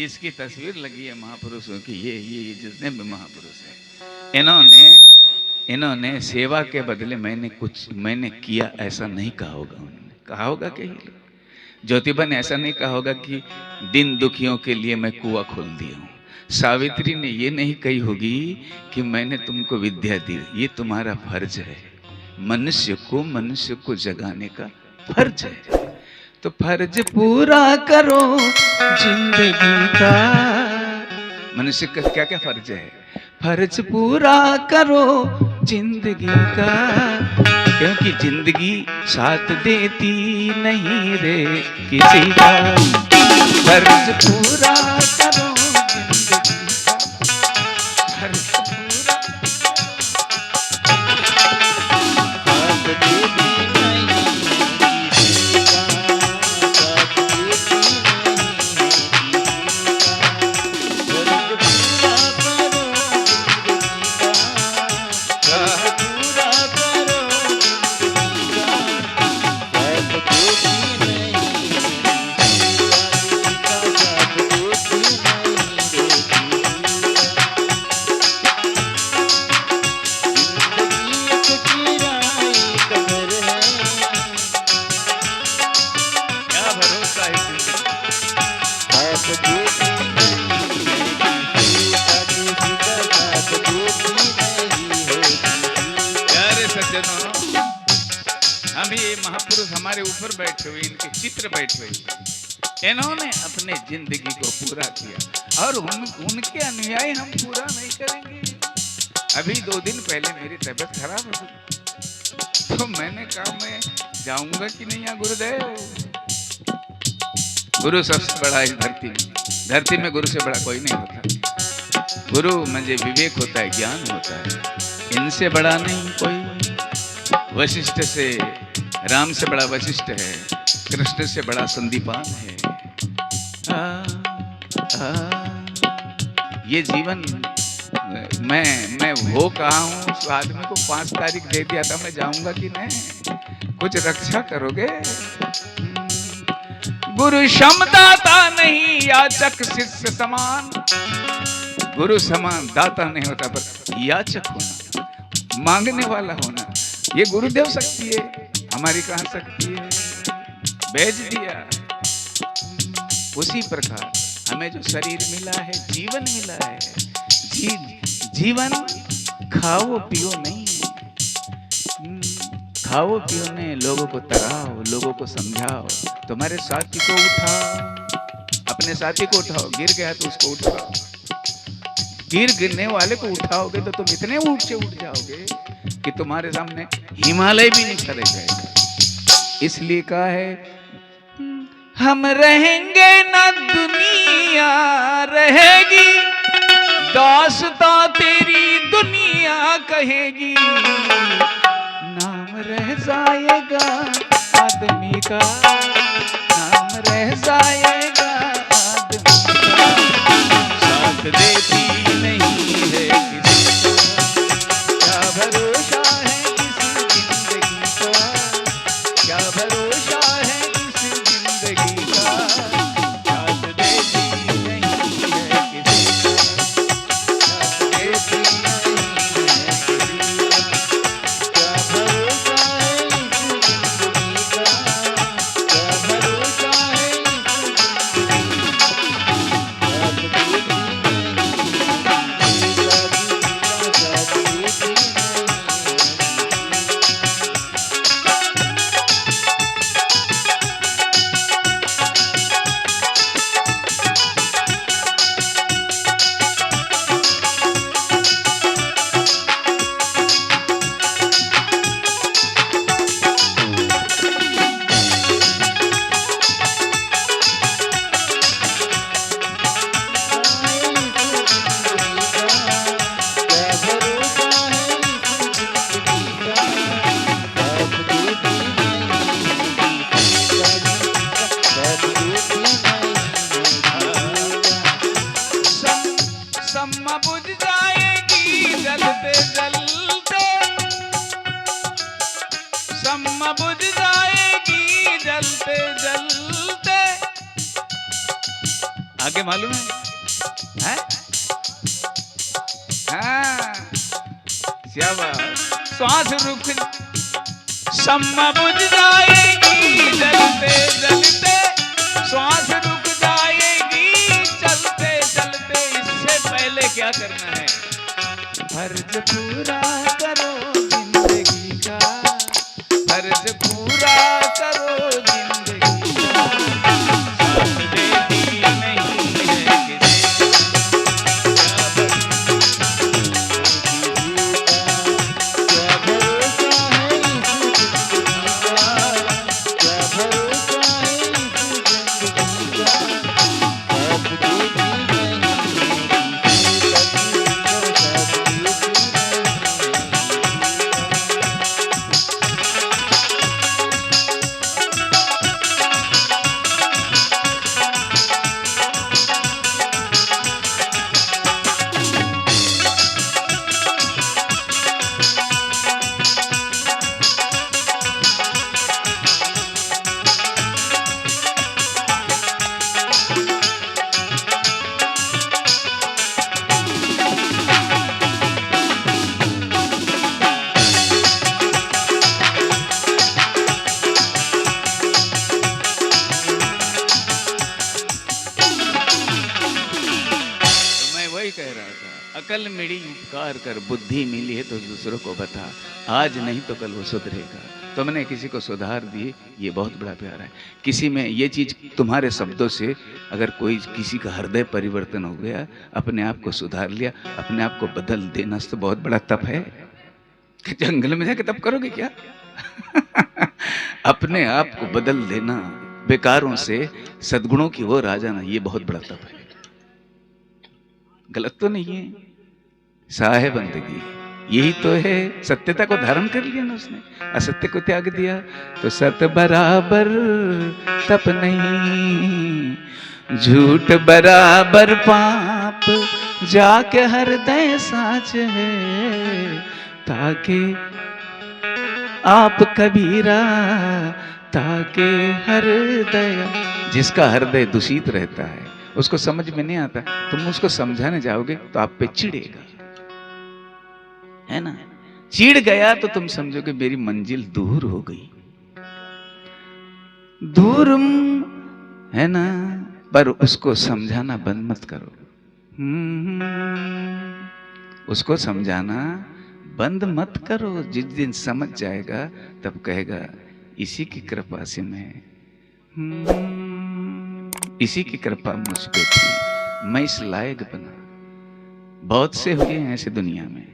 जिसकी तस्वीर लगी है महापुरुषों की, ये जितने भी महापुरुष हैं, इन्होंने सेवा के बदले मैंने किया ऐसा नहीं कहा होगा। उन्होंने कहा होगा कि ज्योतिबा ने ऐसा नहीं कहा होगा कि दिन दुखियों के लिए मैं कुआं खोल दिया हूँ। सावित्री ने ये नहीं कही होगी कि मैंने तुमको विद्या दी, ये तुम्हारा फर्ज है। मनुष्य को जगाने का फर्ज है, तो फर्ज पूरा करो जिंदगी का। मनुष्य का क्या क्या फर्ज है? फर्ज पूरा करो जिंदगी का, क्योंकि जिंदगी साथ देती नहीं रे किसी का। फर्ज पूरा करो जिंदगी का, फर्ज पूरा साथ देती हमारे ऊपर बैठे हुए, इनके चित्र बैठे हुए, इन्होंने अपने जिंदगी को पूरा किया और उनके अनुयायी हम पूरा नहीं करेंगे। अभी 2 दिन पहले मेरी तबीयत खराब हो गई, तो मैंने कहा मैं जाऊंगा कि नहीं यहाँ गुरुदेव। गुरु सबसे बड़ा इस धरती में गुरु से बड़ा कोई नहीं होता। गुरु मुझे विवेक होता है, ज्ञान होता है, इनसे बड़ा नहीं कोई। वशिष्ठ से, राम से बड़ा वशिष्ठ है, कृष्ण से बड़ा संदीपान है। ये जीवन मैं हो कहा हूँ। उस आदमी को 5 तारीख दे दिया था, मैं जाऊंगा कि नहीं? कुछ रक्षा करोगे? गुरु क्षमदाता नहीं, याचक शिष्य समान। गुरु समान दाता नहीं होता, पर याचक होना, मांगने वाला होना, ये गुरुदेव शक्ति है। हमारी कहाँ शक्ति है? भेज दिया। उसी प्रकार हमें जो शरीर मिला है, जीवन मिला है, जीवन खाओ पियो नहीं, खाओ पियो नहीं, लोगों को तराओ, लोगों को समझाओ। तुम्हारे साथी को उठाओ, अपने साथी को उठाओ, गिर गया तो उसको उठाओ। गिरने वाले को उठाओगे तो तुम इतने ऊंचे उठ जाओगे कि तुम्हारे सामने हिमालय भी नहीं खड़े जाएगा। इसलिए कहा है, हम रहेंगे ना दुनिया रहेगी, दास्तां तेरी दुनिया कहेगी। नाम रह जाएगा आदमी का, नाम रह जाएगा आदमी का, साथ देती नहीं है किसी को। क्या भरोसा है किसी जिंदगी का, क्या भरोसा है किसी जिंदगी का, साथ देती नहीं है किसी को, साथ देती नहीं है किसी को। क्या भरोसा है इस जिंदगी का, क्या भरोसा है इस जिंदगी का, साथ देती आगे मालूम है? हाँ, क्या बात। श्वास रुक, शम्मा बुझ जाएगी जलते जलते, श्वास रुक जाएगी चलते चलते। इससे पहले क्या करना है? फर्ज पूरा करो जिंदगी का, फर्ज पूरा करो जिंदगी का। साथ देती नहीं है किसी, क्या अकल मिली उपकार कर, बुद्धि मिली है तो दूसरों को बता, आज नहीं तो कल वो सुधरेगा। तुमने किसी को सुधार दिए, ये बहुत बड़ा प्यार है। किसी में ये चीज तुम्हारे शब्दों से अगर कोई किसी का हृदय परिवर्तन हो गया, अपने आप को सुधार लिया, अपने आप को बदल देना तो बहुत बड़ा तप है। कि जंगल में जाके तप करोगे क्या? अपने आप को बदल देना, बेकारों से सद्गुणों की ओर आ जाना, ये बहुत बड़ा तप है। गलत तो नहीं है। साहे बंदगी यही तो है। सत्यता को धारण कर लिया ना उसने, असत्य को त्याग दिया। तो सत बराबर तप नहीं, झूठ बराबर पाप, जाके हृदय साच है, ताके आप कबीरा, ताके हृदय। जिसका हृदय दूषित रहता है, उसको समझ में नहीं आता, तुम उसको समझाने जाओगे तो आप पे चिढ़ेगा, है ना? चिढ़ गया तो तुम समझोगे मेरी मंजिल दूर हो गई। दूर है ना, पर उसको समझाना बंद मत करो। उसको समझाना बंद मत करो। जिस दिन समझ जाएगा तब कहेगा इसी की कृपा से मैं, इसी की कृपा मुझ पे थी, मैं इस लायक बना। बहुत से हुए हैं ऐसे दुनिया में।